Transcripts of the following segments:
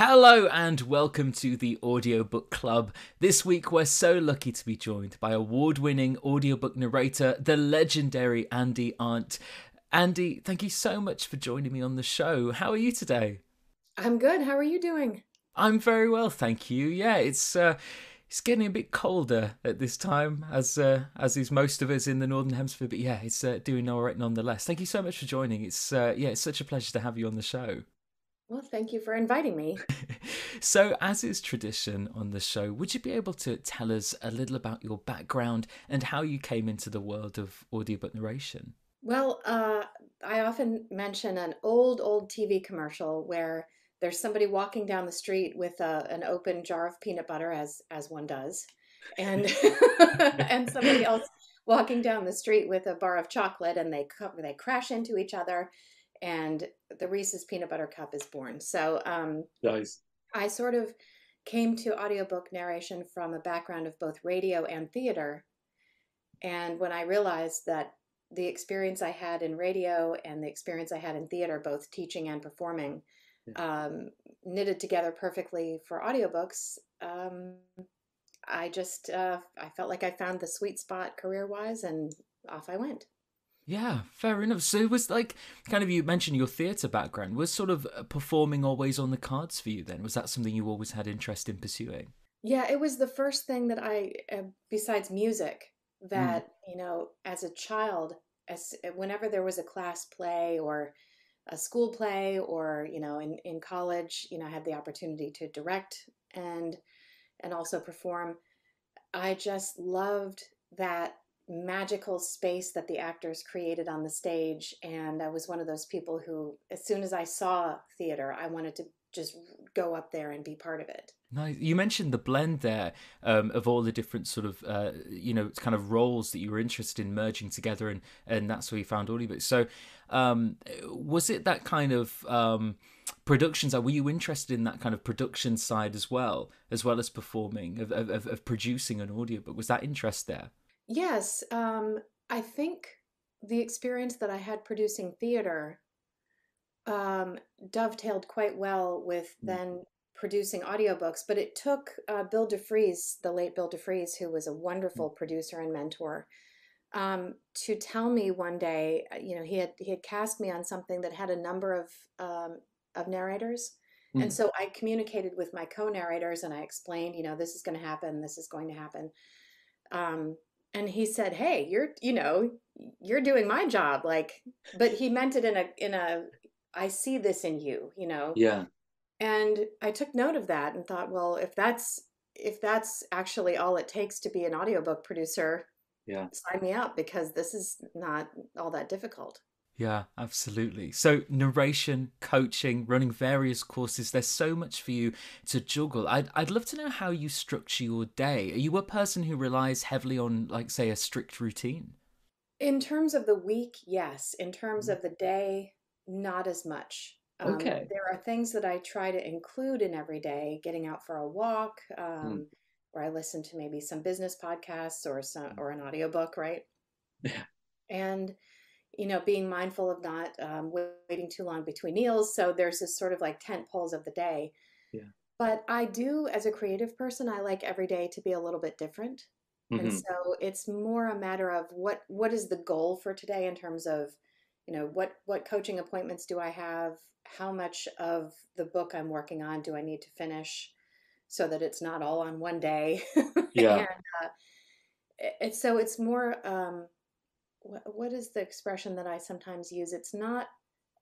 Hello and welcome to the Audiobook Club. This week we're so lucky to be joined by award-winning audiobook narrator, the legendary Andi Arndt. Andi, thank you so much for joining me on the show. How are you today? I'm good. How are you doing? I'm very well, thank you. Yeah, it's getting a bit colder at this time, as is most of us in the Northern Hemisphere. But yeah, it's doing all right nonetheless. Thank you so much for joining. It's such a pleasure to have you on the show. Well, thank you for inviting me. So, as is tradition on the show, would you be able to tell us a little about your background and how you came into the world of audiobook narration? Well, I often mention an old TV commercial where there's somebody walking down the street with an open jar of peanut butter, as one does, and and somebody else walking down the street with a bar of chocolate, and they crash into each other, and the Reese's peanut butter cup is born. So, Nice. I sort of came to audiobook narration from a background of both radio and theater. And when I realized that the experience I had in radio and the experience I had in theater, both teaching and performing, um, knitted together perfectly for audiobooks, I felt like I found the sweet spot career wise, and off I went. Yeah, fair enough. So, it was like kind of you mentioned your theatre background. Was sort of performing always on the cards for you then? Was that something you always had interest in pursuing? Yeah, it was the first thing that besides music, Mm, that, as a child, whenever there was a class play or a school play, or, in college, I had the opportunity to direct and also perform. I just loved that magical space that the actors created on the stage. And I was one of those people who, as soon as I saw theater, I wanted to just go up there and be part of it. nice. You mentioned the blend there of all the different sort of kind of roles that you were interested in merging together, and that's where you found audiobooks. So, was it that kind of production side? Were you interested in that kind of production side as well as performing of producing an audiobook? Was that interest there? Yes, I think the experience that I had producing theater um, dovetailed quite well with Mm, then producing audiobooks, but it took Bill DeFries, the late Bill DeFries, who was a mm, wonderful producer and mentor, to tell me one day. He had cast me on something that had a number of narrators, and mm. so I communicated with my co-narrators and I explained, this is going to happen, this is going to happen. Um, and he said, "Hey, you're doing my job." Like, but he meant it in a I see this in you. Yeah, And I took note of that and thought, well, if that's actually all it takes to be an audiobook producer, yeah. sign me up, because this is not all that difficult. Yeah, absolutely. So, narration, coaching, running various courses, there's so much for you to juggle. I'd love to know how you structure your day. Are you a person who relies heavily on, like, say, a strict routine? In terms of the week, yes. In terms of the day, not as much. Okay. There are things that I try to include in every day: getting out for a walk, Mm. where I listen to maybe some business podcasts or an audiobook, right? Yeah. And, being mindful of not waiting too long between meals. So there's this sort of like tent poles of the day. Yeah. But I do, as a creative person, I like every day to be a little bit different. And Hmm. so it's more a matter of what is the goal for today, in terms of, what coaching appointments do I have? How much of the book I'm working on do I need to finish so that it's not all on one day? Yeah. And so it's more, what is the expression that I sometimes use? It's not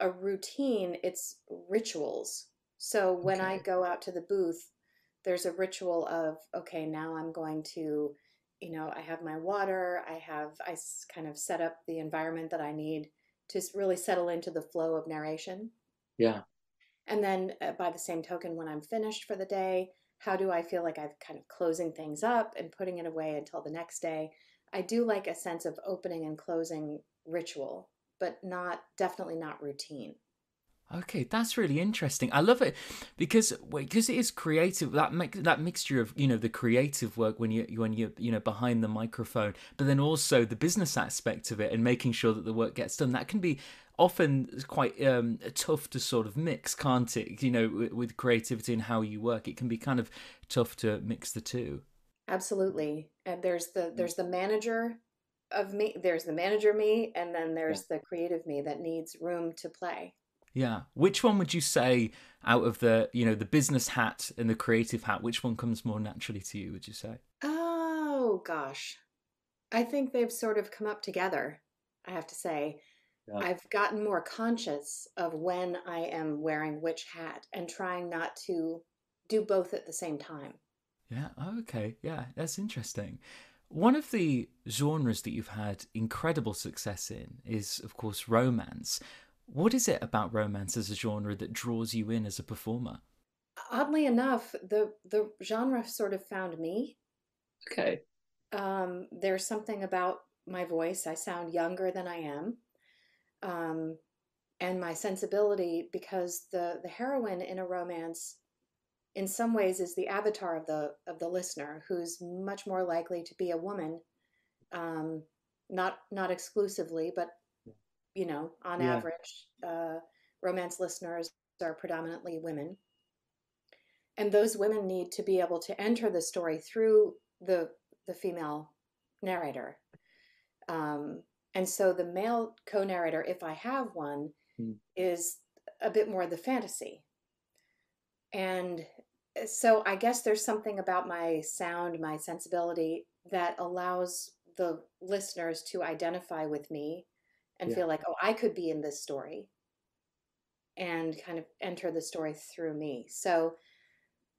a routine, it's rituals. So when I Okay. go out to the booth, there's a ritual of, okay, now I'm going to, I have my water, kind of set up the environment that I need to really settle into the flow of narration. Yeah. And then, by the same token, when I'm finished for the day, how do I feel like I've kind of closing things up and putting it away until the next day? I do like a sense of opening and closing ritual, but definitely not routine. Okay, that's really interesting. I love it because it is creative. That mixture of the creative work when you behind the microphone, but then also the business aspect of it and making sure that the work gets done. That can be often quite tough to sort of mix, can't it? You know, with creativity and how you work, it can be kind of tough to mix the two. Absolutely. And there's the manager of me, there's the manager me, and then Yeah. there's the creative me that needs room to play. Yeah. Which one would you say out of the, you know, the business hat and the creative hat, which one comes more naturally to you, would you say? Oh gosh. I think they've sort of come up together, I have to say. Yeah. I've gotten more conscious of when I am wearing which hat and trying not to do both at the same time. Yeah. Okay. Yeah. That's interesting. One of the genres that you've had incredible success in is, of course, romance. What is it about romance as a genre that draws you in as a performer? Oddly enough, the genre sort of found me. Okay. There's something about my voice. I sound younger than I am. Um, and my sensibility, because the heroine in a romance in some ways is the avatar of the listener, who's much more likely to be a woman, um, not exclusively, but on Yeah. average, romance listeners are predominantly women, and those women need to be able to enter the story through the female narrator. Um, and so the male co-narrator, if I have one, Mm. is a bit more the fantasy. And so I guess there's something about my sound, my sensibility that allows the listeners to identify with me and Yeah. feel like, oh, I could be in this story and kind of enter the story through me. So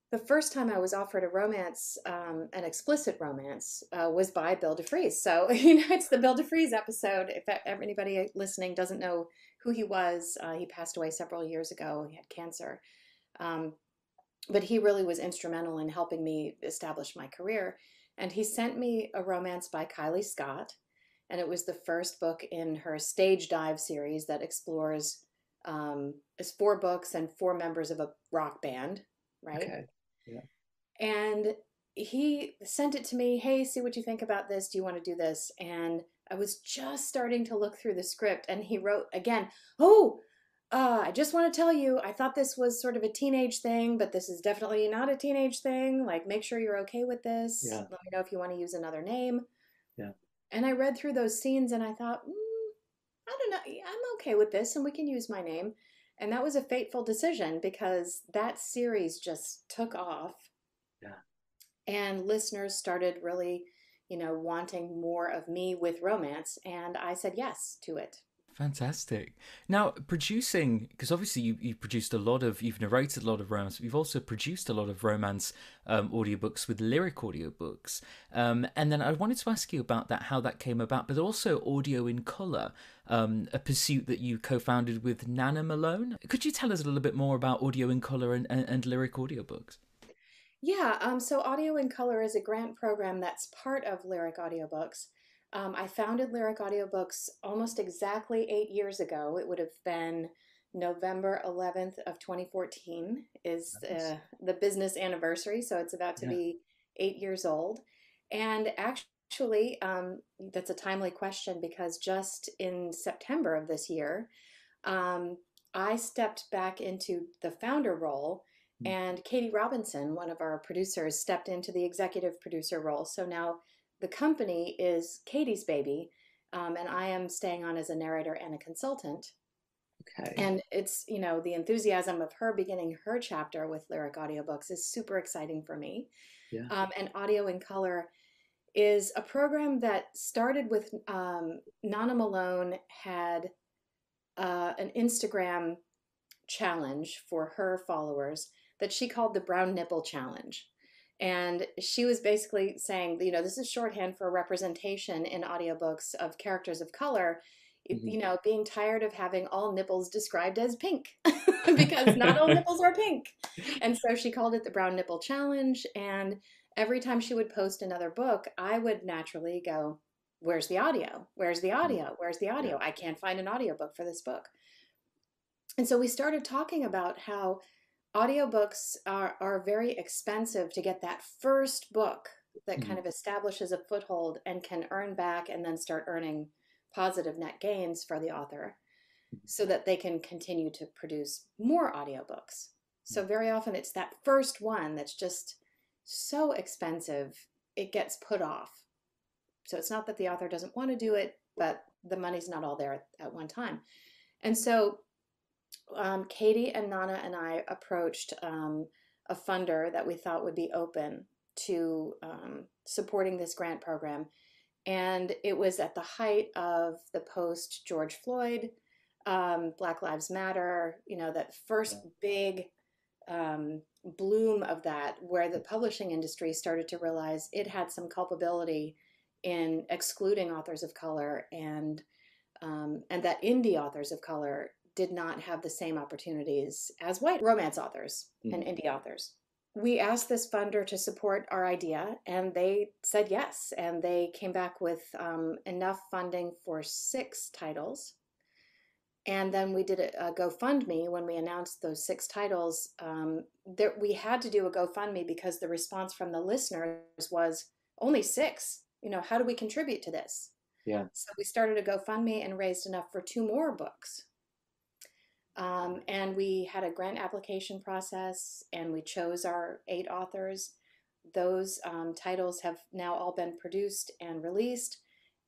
the first time I was offered a romance, an explicit romance, was by Bill DeFries. So, it's the Bill DeFries episode. If anybody listening doesn't know who he was, he passed away several years ago. He had cancer. Um, but he really was instrumental in helping me establish my career. And he sent me a romance by Kylie Scott. And it was the first book in her Stage Dive series that explores, it's 4 books and 4 members of a rock band, right? Okay. Yeah. And he sent it to me. Hey, see what you think about this. Do you want to do this? And I was just starting to look through the script, and he wrote again, oh, I just want to tell you, I thought this was sort of a teenage thing, but this is definitely not a teenage thing. Like, make sure you're okay with this. Yeah. Let me know if you want to use another name. Yeah. And I read through those scenes and I thought, I don't know, I'm okay with this and we can use my name. And that was a fateful decision because that series just took off Yeah. and listeners started really, wanting more of me with romance. And I said yes to it. Fantastic. Now, producing, because obviously you've produced a lot of, you've narrated a lot of romance, but you've also produced a lot of romance audiobooks with lyric audiobooks. And then I wanted to ask you about that, how that came about, but also audio in colour, a pursuit that you co-founded with Nana Malone. Could you tell us a little bit more about audio in colour and lyric audiobooks? Yeah, so Audio in Color is a grant program that's part of Lyric Audiobooks. I founded Lyric Audiobooks almost exactly 8 years ago. It would have been November 11th of 2014 is Nice. the business anniversary, so it's about to Yeah. be 8 years old. And actually, that's a timely question because just in September of this year, um, I stepped back into the founder role, Mm. and Katie Robinson, one of our producers, stepped into the executive producer role. So now the company is Katie's baby, and I am staying on as a narrator and a consultant. Okay. And it's, the enthusiasm of her beginning her chapter with Lyric Audiobooks is super exciting for me. Yeah. And Audio in Color is a program that started with Nana Malone had an Instagram challenge for her followers that she called the Brown Nipple Challenge. And she was basically saying, this is shorthand for representation in audiobooks of characters of color, Mhm. being tired of having all nipples described as pink because not all nipples are pink. And so she called it the Brown Nipple Challenge. And every time she would post another book, I would naturally go, where's the audio? Where's the Mm. audio? Where's the Yeah. audio? I can't find an audiobook for this book. And so we started talking about how audiobooks are very expensive to get that first book that kind Mhm. of establishes a foothold and can earn back and then start earning positive net gains for the author. so that they can continue to produce more audiobooks. So very often it's that first one that's just so expensive, it gets put off. So it's not that the author doesn't want to do it, but the money's not all there at one time. And so Katie and Nana and I approached a funder that we thought would be open to supporting this grant program. And it was at the height of the post George Floyd, Black Lives Matter, that first big bloom of that, where the publishing industry started to realize it had some culpability in excluding authors of color, and that indie authors of color did not have the same opportunities as white romance authors and indie authors. We asked this funder to support our idea, and they said yes. And they came back with enough funding for 6 titles. And then we did a GoFundMe when we announced those 6 titles. We had to do a GoFundMe because the response from the listeners was only 6. How do we contribute to this? Yeah. So we started a GoFundMe and raised enough for 2 more books. And we had a grant application process, and we chose our 8 authors. Those titles have now all been produced and released,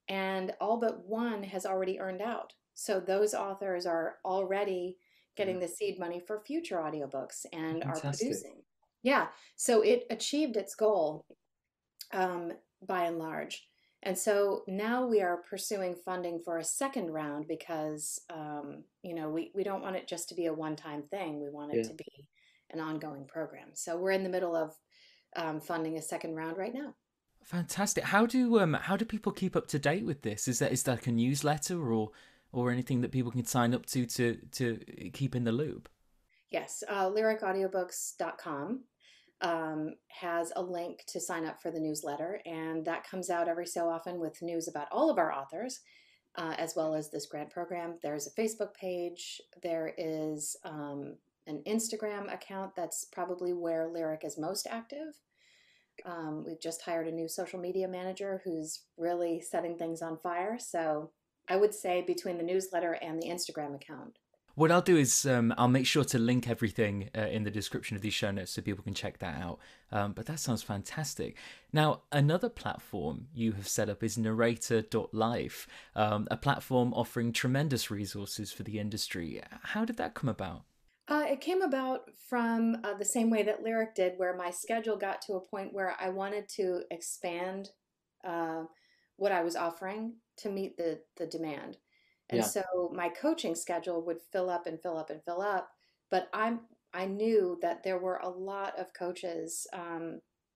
and all but 1 has already earned out. So those authors are already getting the seed money for future audiobooks and are producing. Yeah. So it achieved its goal by and large. And so now we are pursuing funding for a second round because, we don't want it just to be a one-time thing. We want it to be an ongoing program. So we're in the middle of funding a second round right now. Fantastic. How do people keep up to date with this? Is there like a newsletter or anything that people can sign up to keep in the loop? Yes, lyricaudiobooks.com has a link to sign up for the newsletter, and that comes out every so often with news about all of our authors, as well as this grant program. There's a Facebook page. There is an Instagram account. That's probably where Lyric is most active. We've just hired a new social media manager who's really setting things on fire. So I would say between the newsletter and the Instagram account. What I'll do is I'll make sure to link everything in the description of these show notes so people can check that out. But that sounds fantastic. Now, another platform you have set up is Narrator.life, a platform offering tremendous resources for the industry. How did that come about? It came about from the same way that Lyric did, where my schedule got to a point where I wanted to expand what I was offering to meet the demand. And so my coaching schedule would fill up and fill up and fill up. But I knew that there were a lot of coaches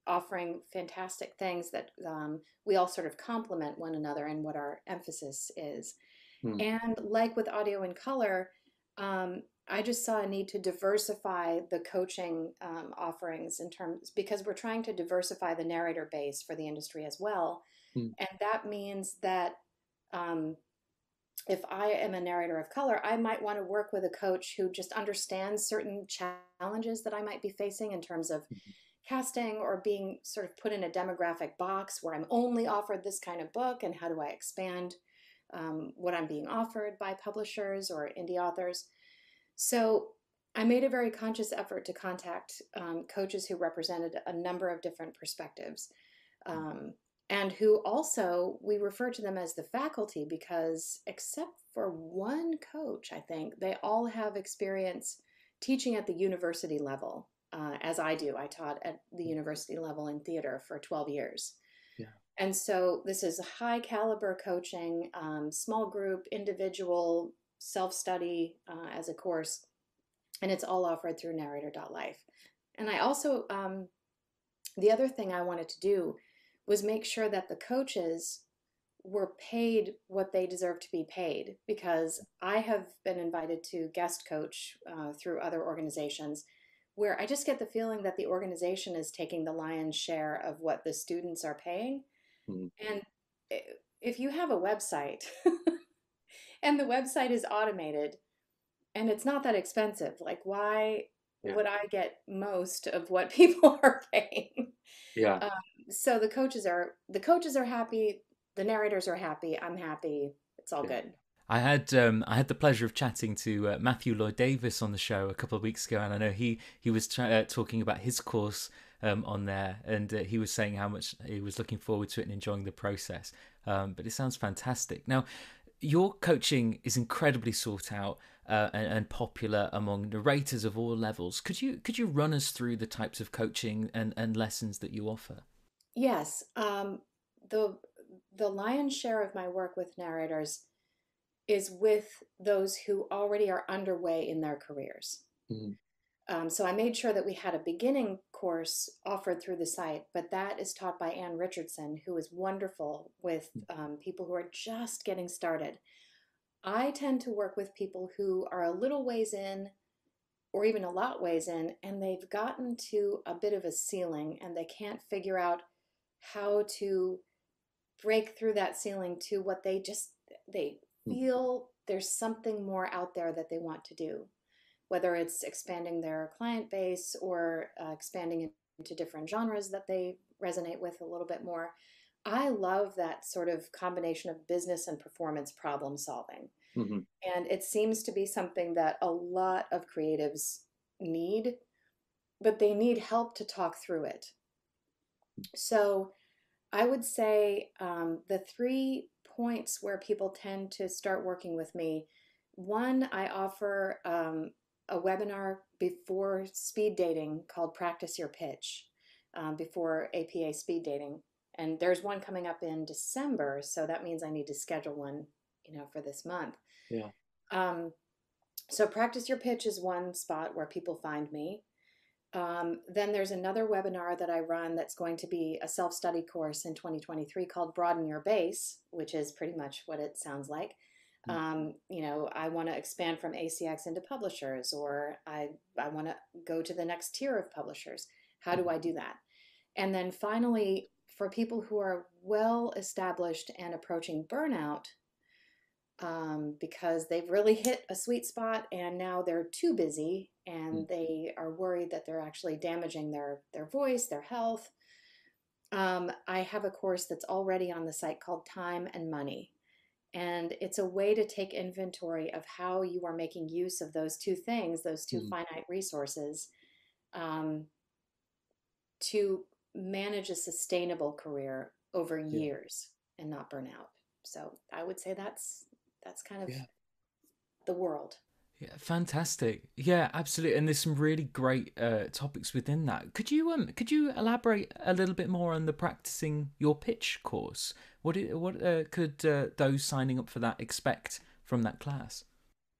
offering fantastic things that we all sort of complement one another in what our emphasis is. And like with audio and color, I just saw a need to diversify the coaching offerings because we're trying to diversify the narrator base for the industry as well. And that means that if I am a narrator of color, I might want to work with a coach who just understands certain challenges that I might be facing in terms of casting or being sort of put in a demographic box where I'm only offered this kind of book, and how do I expand what I'm being offered by publishers or indie authors. So I made a very conscious effort to contact coaches who represented a number of different perspectives. And who also, we refer to them as the faculty because except for one coach, I think, they all have experience teaching at the university level, as I do. I taught at the university level in theater for 12 years. Yeah. And so this is high caliber coaching, small group, individual, self-study as a course, and it's all offered through Narrator.life. And I also, the other thing I wanted to do was make sure that the coaches were paid what they deserve to be paid, because I have been invited to guest coach through other organizations where I just get the feeling that the organization is taking the lion's share of what the students are paying. And if you have a website and the website is automated and it's not that expensive, like why would I get most of what people are paying? Yeah. So the coaches are happy, the narrators are happy, I'm happy. It's all good. I had the pleasure of chatting to Matthew Lloyd Davis on the show a couple of weeks ago, and I know he was talking about his course on there, and he was saying how much he was looking forward to it and enjoying the process. But it sounds fantastic. Now, your coaching is incredibly sought out and popular among narrators of all levels. Could you run us through the types of coaching and lessons that you offer? Yes, the lion's share of my work with narrators is with those who already are underway in their careers. Mm-hmm. So I made sure that we had a beginning course offered through the site, but that is taught by Anne Richardson, who is wonderful with people who are just getting started. I tend to work with people who are a little ways in, or even a lot ways in, and they've gotten to a bit of a ceiling and they can't figure out how to break through that ceiling to what they feel there's something more out there that they want to do, whether it's expanding their client base or expanding into different genres that they resonate with a little bit more. I love that sort of combination of business and performance problem solving. Mm-hmm. And it seems to be something that a lot of creatives need, but they need help to talk through it. So I would say the 3 points where people tend to start working with me. One, I offer a webinar before speed dating called Practice Your Pitch, before APA speed dating. And there's one coming up in December, so that means I need to schedule one, for this month. Yeah. So Practice Your Pitch is one spot where people find me. Then there's another webinar that I run that's going to be a self-study course in 2023 called Broaden Your Base, which is pretty much what it sounds like. I want to expand from ACX into publishers, or I want to go to the next tier of publishers. How do I do that? And then finally, for people who are well established and approaching burnout, because they've really hit a sweet spot and now they're too busy and they are worried that they're actually damaging their voice, their health. I have a course that's already on the site called Time and Money. And it's a way to take inventory of how you are making use of those two things, those two finite resources, to manage a sustainable career over years and not burn out. So I would say that's kind of the world. Yeah, fantastic. Yeah, absolutely. And there's some really great topics within that. Could you elaborate a little bit more on the Practicing Your Pitch course? What could those signing up for that expect from that class?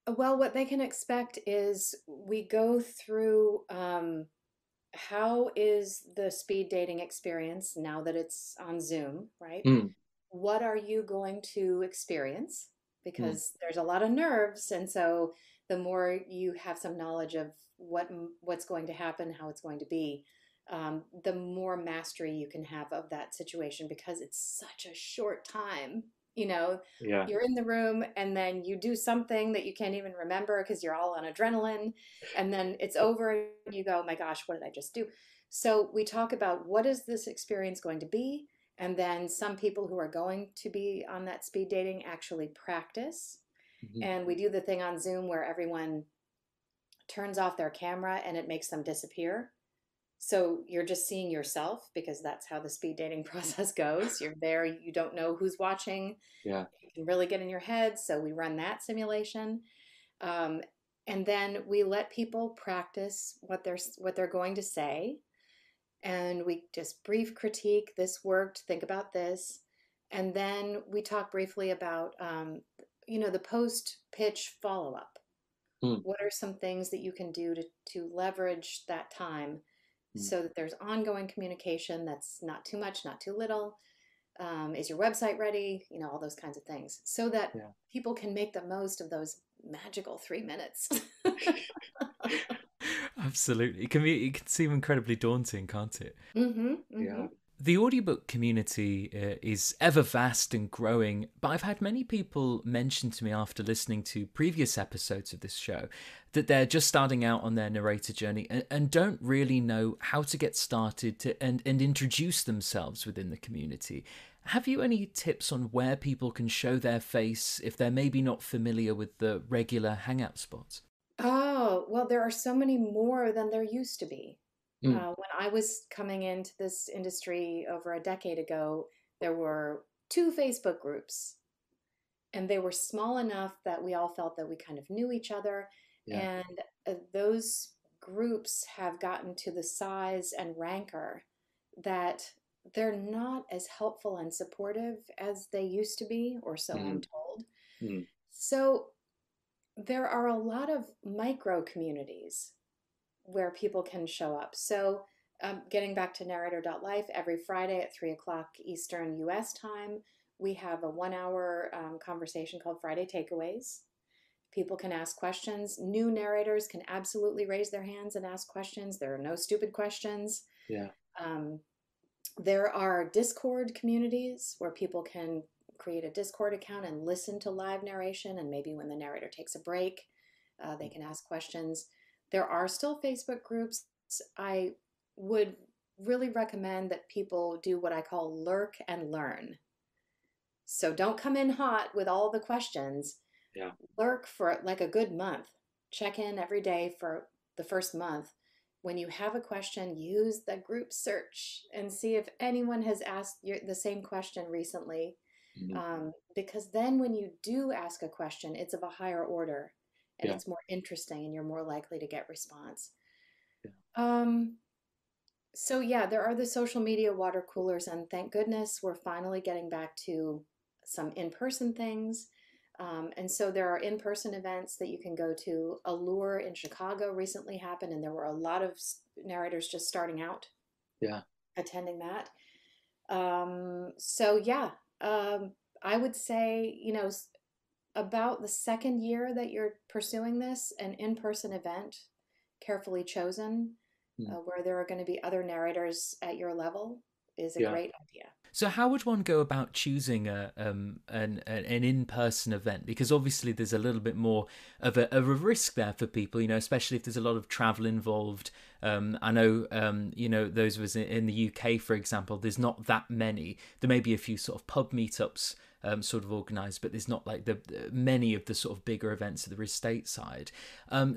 Well, what they can expect is we go through how is the speed dating experience now that it's on Zoom, right? What are you going to experience? Because there's a lot of nerves, and so the more you have some knowledge of what's going to happen, how it's going to be, the more mastery you can have of that situation, because it's such a short time. You're in the room and then you do something that you can't even remember because you're all on adrenaline, and then it's over and you go, oh my gosh, what did I just do? So we talk about what is this experience going to be? And then some people who are going to be on that speed dating actually practice. And we do the thing on Zoom where everyone turns off their camera and it makes them disappear. So you're just seeing yourself, because that's how the speed dating process goes. You're there, you don't know who's watching. Yeah. You can really get in your head. So we run that simulation. And then we let people practice what they're going to say. And we just brief critique, this worked, think about this. And then we talk briefly about, the post-pitch follow-up. What are some things that you can do to leverage that time so that there's ongoing communication that's not too much, not too little? Is your website ready? All those kinds of things, so that people can make the most of those magical 3 minutes. Absolutely. It can seem incredibly daunting, can't it? Yeah. The audiobook community is ever vast and growing, but I've had many people mention to me after listening to previous episodes of this show that they're just starting out on their narrator journey and don't really know how to get started and introduce themselves within the community. Have you any tips on where people can show their face if they're maybe not familiar with the regular hangout spots? Oh, well, there are so many more than there used to be. Mm, When I was coming into this industry over a decade ago, there were two Facebook groups, and they were small enough that we all felt that we kind of knew each other. yeah. And those groups have gotten to the size and rancor that they're not as helpful and supportive as they used to be, or so I'm Mm, told. mm, So there are a lot of micro communities where people can show up. So, getting back to narrator.life, every Friday at 3 o'clock Eastern US time, we have a 1 hour conversation called Friday Takeaways. People can ask questions. New narrators can absolutely raise their hands and ask questions. There are no stupid questions. yeah. Um, there are Discord communities where people can create a Discord account and listen to live narration. And maybe when the narrator takes a break, they can ask questions. There are still Facebook groups. I would really recommend that people do what I call lurk and learn. So don't come in hot with all the questions. Yeah. Lurk for like a good month. Check in every day for the first month. When you have a question, use the group search and see if anyone has asked the same question recently. Mhm. Because then when you do ask a question, it's of a higher order and Yeah. it's more interesting and you're more likely to get response. Yeah. Um, so yeah, there are the social media water coolers, and thank goodness we're finally getting back to some in-person things. And so there are in-person events that you can go to. Allure in Chicago recently happened, and there were a lot of narrators just starting out Yeah. attending that. So yeah, I would say, about the second year that you're pursuing this, an in-person event, carefully chosen, Mm, where there are going to be other narrators at your level, is a yeah. great idea. So how would one go about choosing an in-person event? Because obviously there's a little bit more of a risk there for people, especially if there's a lot of travel involved. I know, those of us in the UK, for example, there's not that many. There may be a few sort of pub meetups sort of organised, but there's not like the many of the sort of bigger events that there is stateside.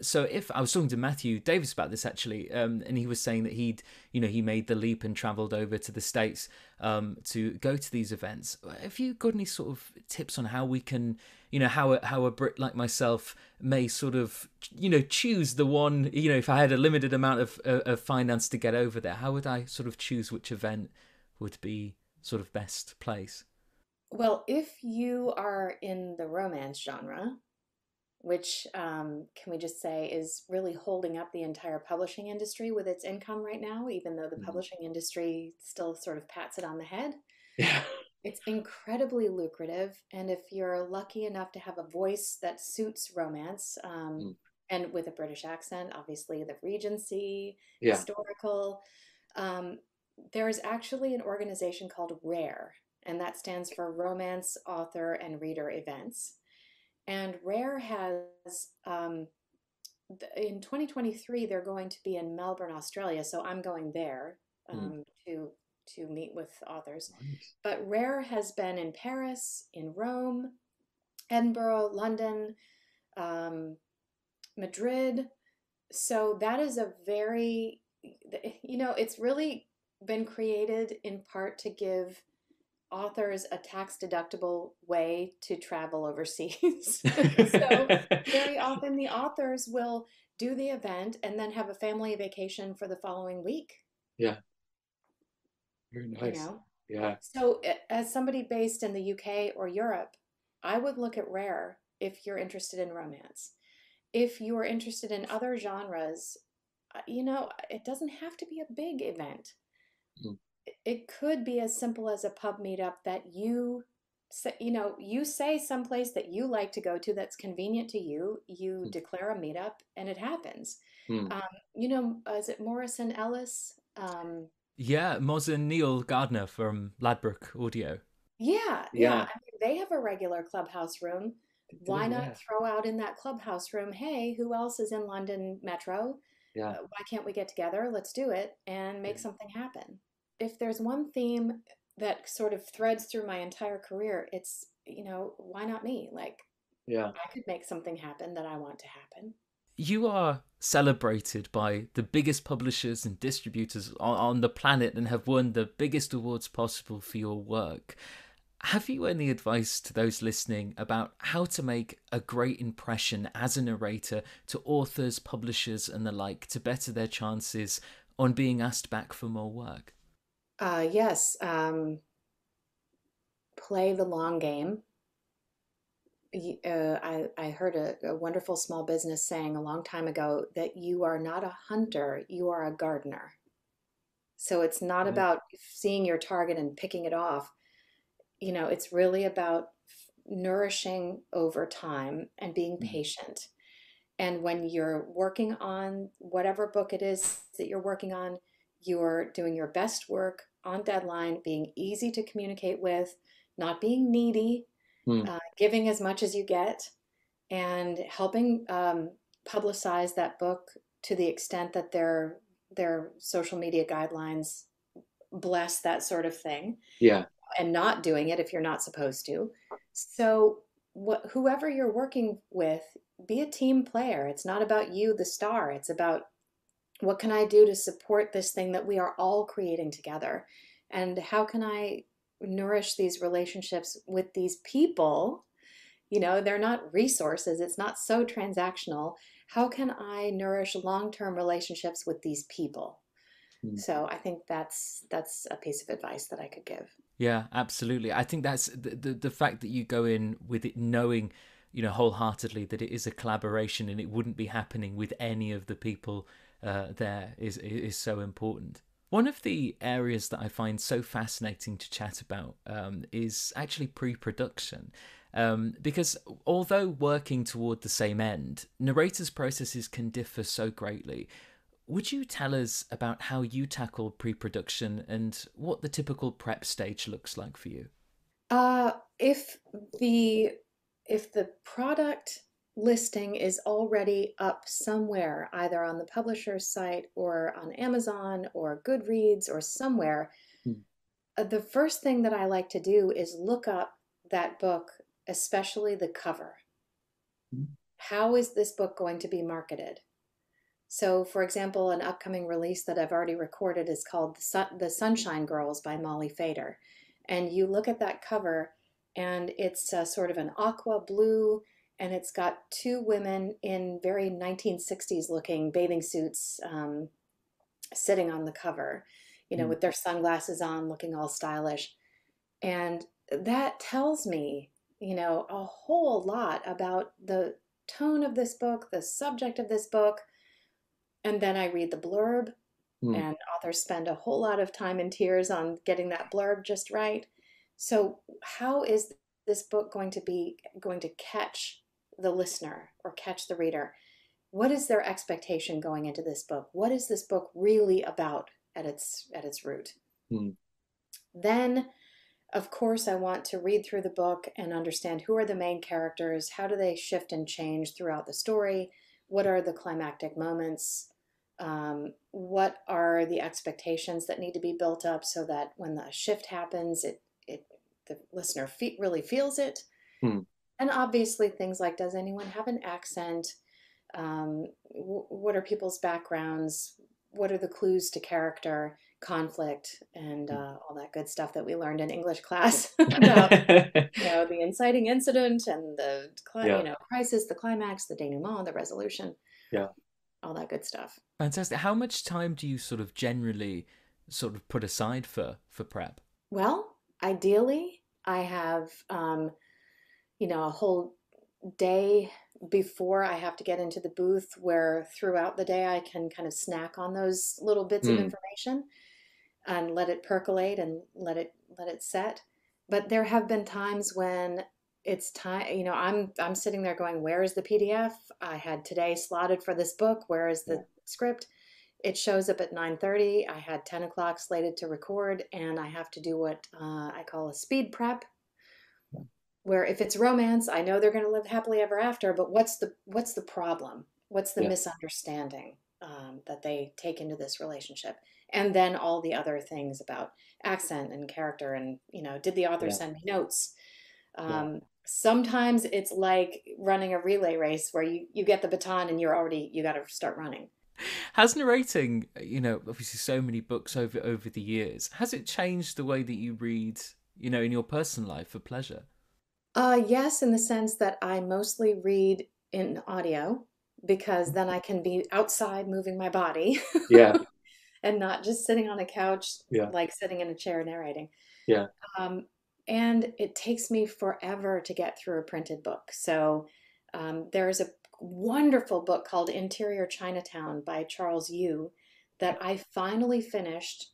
So if I was talking to Matthew Davis about this actually, and he was saying that he made the leap and travelled over to the States to go to these events. Have you got any sort of tips on how we can, how a Brit like myself may sort of, choose the one, if I had a limited amount of finance to get over there, how would I sort of choose which event would be sort of best place? Well, if you are in the romance genre, which can we just say is really holding up the entire publishing industry with its income right now, even though the Mm. publishing industry still sort of pats it on the head. Yeah. It's incredibly lucrative. And if you're lucky enough to have a voice that suits romance, Mm. and with a British accent, obviously the Regency, Yeah. historical, um, there is actually an organization called RARE, and that stands for Romance Author and Reader Events. And RARE has, in 2023, they're going to be in Melbourne, Australia. So I'm going there Mm. to meet with authors. Nice. But Rare has been in Paris, in Rome, Edinburgh, London, um, Madrid. So that is a very, it's really been created in part to give authors a tax deductible way to travel overseas. So very often the authors will do the event and then have a family vacation for the following week, Yeah. Very you nice. know? Yeah. So, as somebody based in the UK or Europe, I would look at Rare if you're interested in romance. If you are interested in other genres, it doesn't have to be a big event. Mm. It could be as simple as a pub meetup that you say someplace that you like to go to that's convenient to you. You Mm. declare a meetup and it happens. Mm. Is it Morrison Ellis? Yeah, Moz and Neil Gardner from Ladbroke Audio. Yeah, yeah. Yeah. I mean, they have a regular clubhouse room. They Why do, not yeah. throw out in that clubhouse room, hey, who else is in London Metro? Yeah. Why can't we get together? Let's do it and Yeah. make something happen. If there's one theme, that sort of threads through my entire career. It's, you know, why not me? Like, Yeah. I could make something happen that I want to happen. You are celebrated by the biggest publishers and distributors on the planet and have won the biggest awards possible for your work. Have you any advice to those listening about how to make a great impression as a narrator to authors, publishers, and the like to better their chances on being asked back for more work? Yes, play the long game. I heard a wonderful small business saying a long time ago that you are not a hunter, you are a gardener. So it's not Right. about seeing your target and picking it off. You know, it's really about nourishing over time and being Mm. patient. And when you're working on whatever book it is that you're working on, you're doing your best work on deadline, being easy to communicate with, not being needy, Mm. giving as much as you get, and helping publicize that book to the extent that their social media guidelines bless that sort of thing, Yeah. and not doing it if you're not supposed to. So whoever you're working with, be a team player. It's not about you, the star. It's about what can I do to support this thing that we are all creating together? And how can I nourish these relationships with these people? You know, they're not resources, it's not so transactional. How can I nourish long-term relationships with these people? Mm. So I think that's a piece of advice that I could give. Yeah, absolutely. I think that's the fact that you go in with it knowing, wholeheartedly that it is a collaboration and it wouldn't be happening with any of the people there is so important. One of the areas that I find so fascinating to chat about is actually pre-production. Because although working toward the same end, narrators' processes can differ so greatly. Would you tell us about how you tackle pre-production and what the typical prep stage looks like for you? Uh, if the if the product listing is already up somewhere, either on the publisher's site or on Amazon or Goodreads or somewhere, Mm. the first thing that I like to do is look up that book, especially the cover. Mm. How is this book going to be marketed? So, for example, an upcoming release that I've already recorded is called The Sunshine Girls by Molly Fader. And you look at that cover, and it's sort of an aqua blue, and it's got two women in very 1960s looking bathing suits sitting on the cover, you know, Mm. with their sunglasses on, looking all stylish. And that tells me, you know, a whole lot about the tone of this book, the subject of this book. And then I read the blurb, Mm. and authors spend a whole lot of time and tears on getting that blurb just right. So, how is this book going to catch the listener or catch the reader? What is their expectation going into this book? What is this book really about at its root? Mm. Then, of course, I want to read through the book and understand who are the main characters, how do they shift and change throughout the story, what are the climactic moments, what are the expectations that need to be built up so that when the shift happens, it the listener really feels it. Mm. And obviously, things like, does anyone have an accent? What are people's backgrounds? What are the clues to character, conflict, and all that good stuff that we learned in English class about, you know, the inciting incident and the, you Yeah. know, crisis, the climax, the denouement, the resolution, Yeah. all that good stuff. Fantastic. How much time do you sort of generally sort of put aside for prep? Well, ideally, I have, you know, a whole day before I have to get into the booth where throughout the day I can kind of snack on those little bits of Mm. information and let it percolate and let it set. But there have been times when it's time, you know, I'm sitting there going, where is the PDF? I had today slotted for this book. Where is Yeah. the script? It shows up at 9:30. I had 10 o'clock slated to record, and I have to do what I call a speed prep, where if it's romance, I know they're going to live happily ever after, but what's the problem? What's the Yeah. misunderstanding that they take into this relationship? And then all the other things about accent and character and, did the author Yeah. send me notes? Yeah. Sometimes it's like running a relay race where you get the baton and you got to start running. Has narrating, obviously so many books over the years, has it changed the way that you read, in your personal life for pleasure? Yes, in the sense that I mostly read in audio because then I can be outside moving my body Yeah. and not just sitting on a couch, Yeah. like sitting in a chair narrating. Yeah. Um, and it takes me forever to get through a printed book. So there's a wonderful book called Interior Chinatown by Charles Yu that I finally finished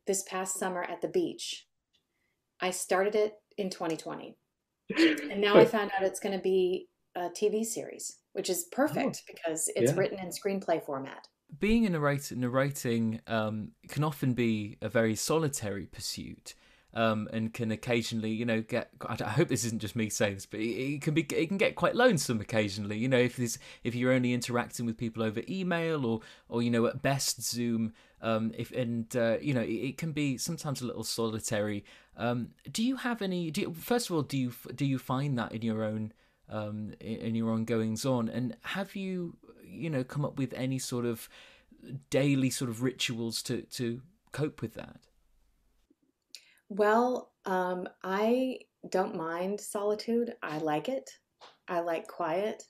this past summer at the beach. I started it in 2020. And now I found out it's going to be a TV series, which is Oh, perfect because it's yeah. written in screenplay format. Being a narrator, narrating can often be a very solitary pursuit, and can occasionally, get. I hope this isn't just me saying this, but it can get quite lonesome occasionally. If you're only interacting with people over email or at best Zoom. It can be sometimes a little solitary. Do you have any? First of all, do you find that in your own in your own goings on, and have you come up with any sort of daily sort of rituals to cope with that? Well, I don't mind solitude. I like it. I like quiet.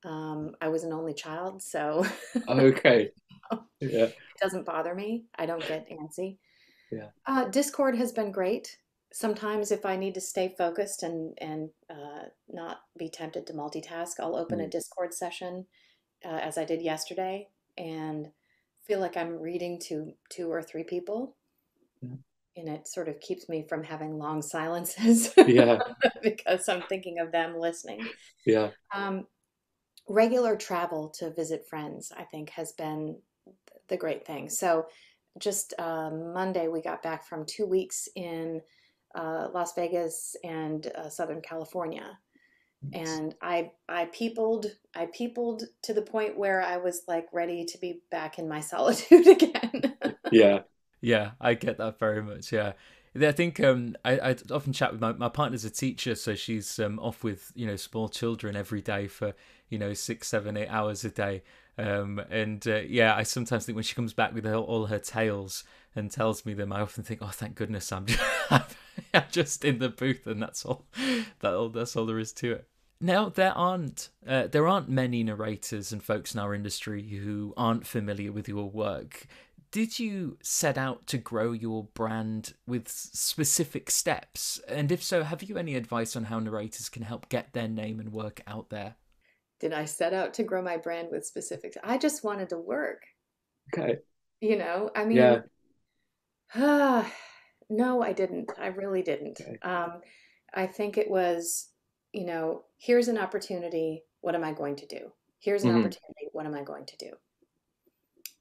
I was an only child, so Okay. it Yeah. doesn't bother me. I don't get antsy. Yeah. Discord has been great. Sometimes if I need to stay focused and not be tempted to multitask, I'll open a Mm. Discord session, as I did yesterday, and feel like I'm reading to two or three people. Yeah. And it sort of keeps me from having long silences Yeah. because I'm thinking of them listening. Yeah. Um, Regular travel to visit friends, I think, has been the great thing. So just Monday, we got back from 2 weeks in Las Vegas and Southern California. And I peopled to the point where I was like ready to be back in my solitude again. Yeah. Yeah, I get that very much. Yeah, I think I often chat with my partner's a teacher, so she's off with small children every day for 6, 7, 8 hours a day. And yeah, I sometimes think when she comes back with all her tales and tells me them, I often think, oh, thank goodness I'm just in the booth, and that's all there is to it. Now there aren't many narrators and folks in our industry who aren't familiar with your work. Did you set out to grow your brand with specific steps? And if so, have you any advice on how narrators can help get their name and work out there? Did I set out to grow my brand with specifics? I just wanted to work. Okay. I mean, Yeah. no, I didn't. I really didn't. Okay. I think it was, here's an opportunity. What am I going to do? Here's an Hmm. opportunity. What am I going to do?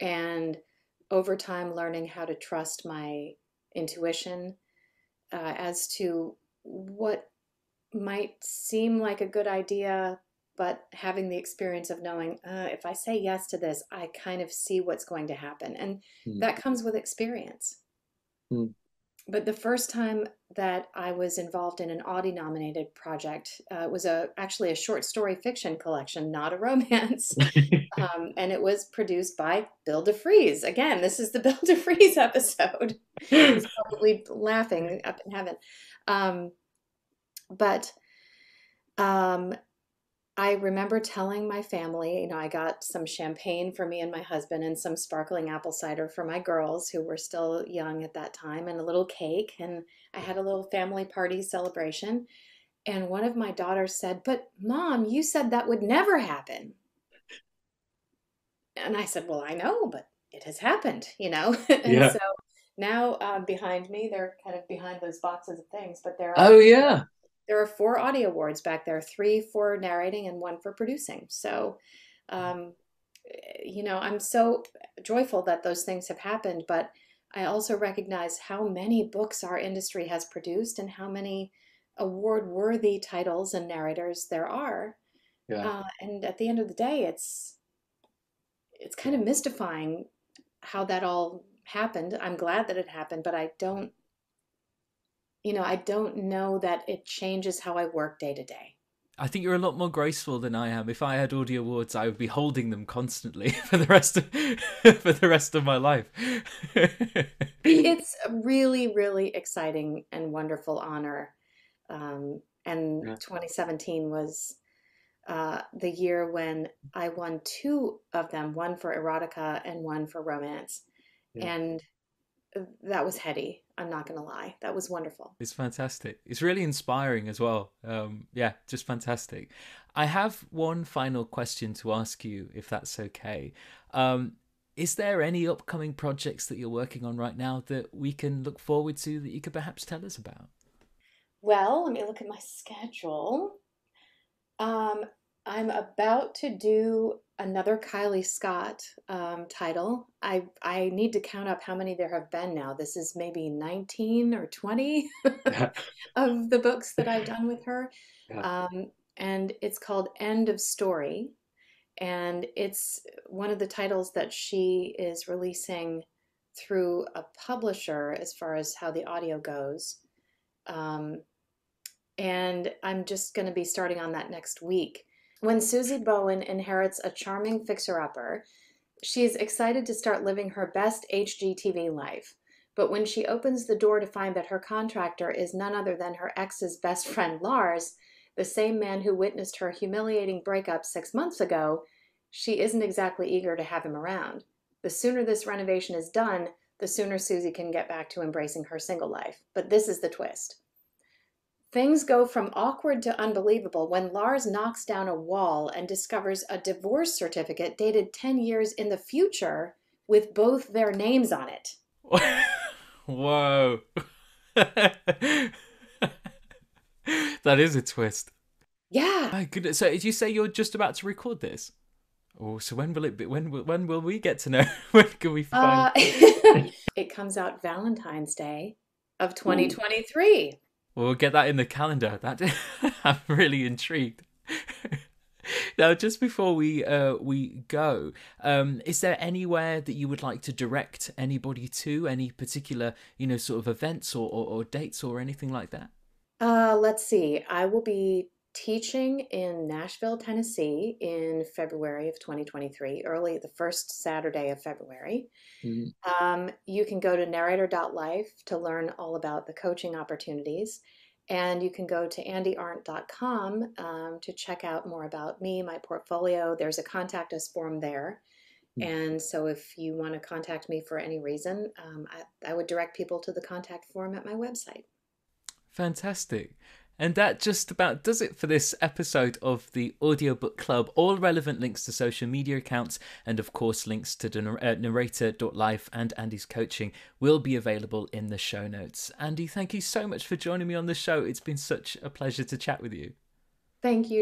And over time, learning how to trust my intuition as to what might seem like a good idea, but having the experience of knowing if I say yes to this, I kind of see what's going to happen. And Mm. that comes with experience. Mm. But the first time that I was involved in an Audie nominated project was actually a short story fiction collection, not a romance. And it was produced by Bill DeFries. Again, this is the Bill DeFries episode. He's probably laughing up in heaven. Um, but um, I remember telling my family, I got some champagne for me and my husband and some sparkling apple cider for my girls who were still young at that time and a little cake. And I had a little family party celebration. And one of my daughters said, "But Mom, you said that would never happen." And I said, "Well, I know, but it has happened, And Yeah. so now behind me, they're kind of behind those boxes of things, but Oh, yeah. there are 4 Audie Awards back there, 3 for narrating and 1 for producing. So, um, I'm so joyful that those things have happened, but I also recognize how many books our industry has produced and how many award-worthy titles and narrators there are. Yeah. And at the end of the day, it's kind of mystifying how that all happened. I'm glad that it happened, but I don't, I don't know that it changes how I work day to day. I think you're a lot more graceful than I am. If I had audio awards, I would be holding them constantly for the rest of for the rest of my life. It's a really, really exciting and wonderful honor. And Yeah. 2017 was the year when I won two of them, one for erotica and one for romance. Yeah. And that was heady. I'm not going to lie. That was wonderful. It's fantastic. It's really inspiring as well. Yeah, just fantastic. I have one final question to ask you, if that's okay. Is there any upcoming projects that you're working on right now that we can look forward to that you could perhaps tell us about? Well, let me look at my schedule. Um, I'm about to do another Kylie Scott title. I need to count up how many there have been now. This is maybe 19 or 20 of the books that I've done with her. Yeah. And it's called End of Story. And it's one of the titles that she is releasing through a publisher as far as how the audio goes. And I'm just going to be starting on that next week. When Susie Bowen inherits a charming fixer-upper, she is excited to start living her best HGTV life. But when she opens the door to find that her contractor is none other than her ex's best friend Lars, the same man who witnessed her humiliating breakup 6 months ago, she isn't exactly eager to have him around. The sooner this renovation is done, the sooner Susie can get back to embracing her single life. But this is the twist. Things go from awkward to unbelievable when Lars knocks down a wall and discovers a divorce certificate dated 10 years in the future with both their names on it. Whoa. That is a twist. Yeah. My goodness. So did you say you're just about to record this? Oh, so when will it be? When will we get to know? When can we find? It comes out Valentine's Day of 2023. Well, we'll get that in the calendar. That I'm really intrigued. Now, just before we go, is there anywhere that you would like to direct anybody to? Any particular, sort of events or dates or anything like that? Let's see. I will be teaching in Nashville, Tennessee in February of 2023, the first Saturday of February. Mm-hmm. You can go to narrator.life to learn all about the coaching opportunities. And you can go to andiarndt.com to check out more about me, my portfolio. There's a contact us form there. And so if you want to contact me for any reason, I would direct people to the contact form at my website. Fantastic. And that just about does it for this episode of the Audiobook Club. All relevant links to social media accounts and, of course, links to narrator.life and Andi's coaching will be available in the show notes. Andi, thank you so much for joining me on the show. It's been such a pleasure to chat with you. Thank you.